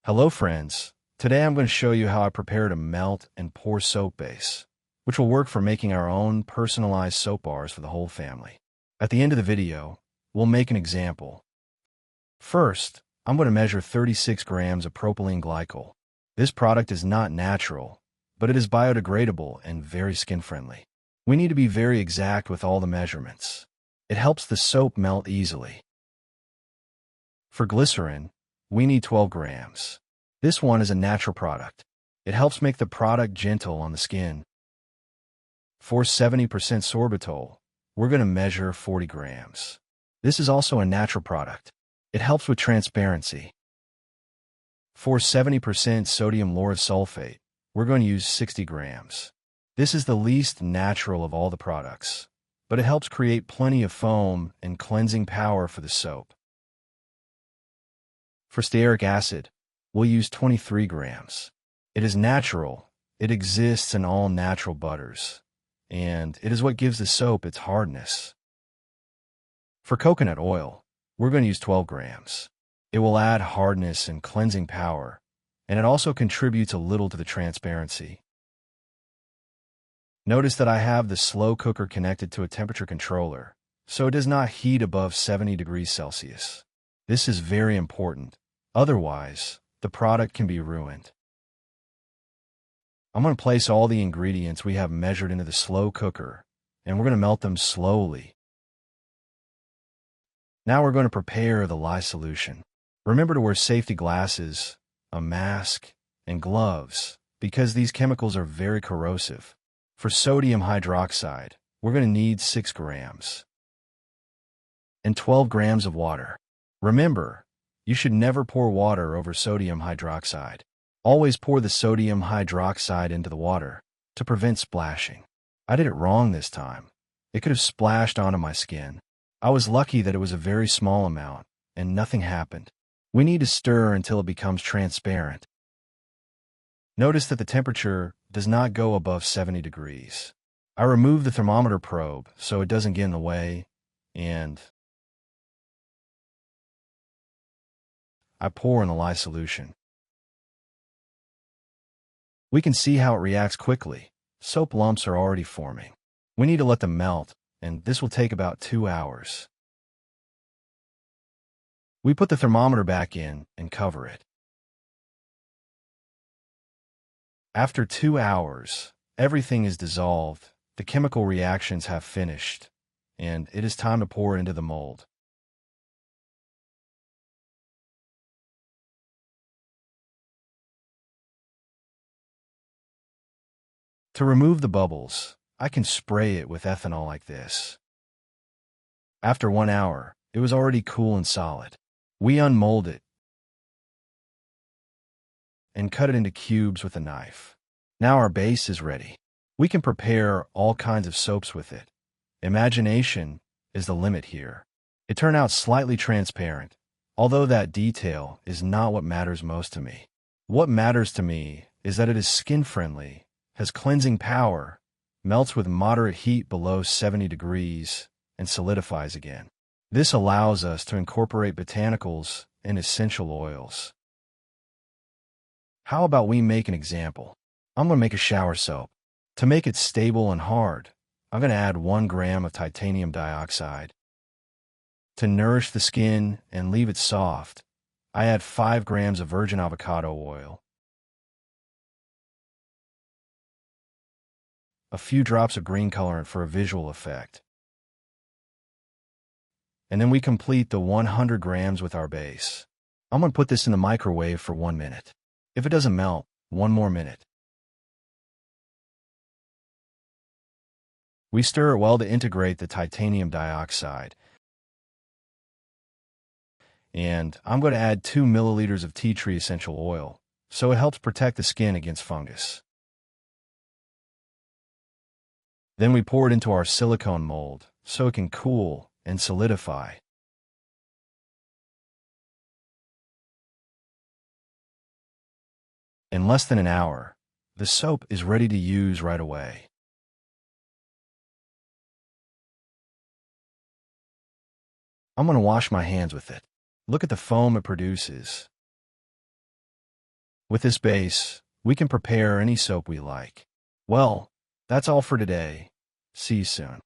Hello friends, today I'm going to show you how I prepared a melt and pour soap base, which will work for making our own personalized soap bars for the whole family. At the end of the video, we'll make an example. First, I'm going to measure 36 grams of propylene glycol. This product is not natural, but it is biodegradable and very skin-friendly. We need to be very exact with all the measurements. It helps the soap melt easily. For glycerin, we need 12 grams. This one is a natural product. It helps make the product gentle on the skin. For 70% sorbitol, we're going to measure 40 grams. This is also a natural product. It helps with transparency. For 70% sodium lauryl sulfate, we're going to use 60 grams. This is the least natural of all the products, but it helps create plenty of foam and cleansing power for the soap. For stearic acid, we'll use 23 grams. It is natural, it exists in all natural butters, and it is what gives the soap its hardness. For coconut oil, we're going to use 12 grams. It will add hardness and cleansing power, and it also contributes a little to the transparency. Notice that I have the slow cooker connected to a temperature controller, so it does not heat above 70 degrees Celsius. This is very important. Otherwise, the product can be ruined. I'm going to place all the ingredients we have measured into the slow cooker, and we're going to melt them slowly. Now we're going to prepare the lye solution. Remember to wear safety glasses, a mask, and gloves, because these chemicals are very corrosive. For sodium hydroxide, we're going to need 6 grams and 12 grams of water. Remember, you should never pour water over sodium hydroxide. Always pour the sodium hydroxide into the water to prevent splashing. I did it wrong this time. It could have splashed onto my skin. I was lucky that it was a very small amount and nothing happened. We need to stir until it becomes transparent. Notice that the temperature does not go above 70 degrees. I removed the thermometer probe so it doesn't get in the way, and I pour in the lye solution. We can see how it reacts quickly. Soap lumps are already forming. We need to let them melt, and this will take about 2 hours. We put the thermometer back in and cover it. After 2 hours, everything is dissolved, the chemical reactions have finished, and it is time to pour it into the mold. To remove the bubbles, I can spray it with ethanol like this. After 1 hour, it was already cool and solid. We unmold it and cut it into cubes with a knife. Now our base is ready. We can prepare all kinds of soaps with it. Imagination is the limit here. It turned out slightly transparent, although that detail is not what matters most to me. What matters to me is that it is skin-friendly, has cleansing power, melts with moderate heat below 70 degrees, and solidifies again. This allows us to incorporate botanicals and essential oils. How about we make an example? I'm going to make a shower soap. To make it stable and hard, I'm going to add 1 gram of titanium dioxide. To nourish the skin and leave it soft, I add 5 grams of virgin avocado oil, a few drops of green colorant for a visual effect. And then we complete the 100 grams with our base. I'm going to put this in the microwave for 1 minute. If it doesn't melt, 1 more minute. We stir it well to integrate the titanium dioxide. And I'm going to add 2 milliliters of tea tree essential oil, so it helps protect the skin against fungus. Then we pour it into our silicone mold, so it can cool and solidify. In less than an hour, the soap is ready to use right away. I'm going to wash my hands with it. Look at the foam it produces. With this base, we can prepare any soap we like. Well, that's all for today. See you soon.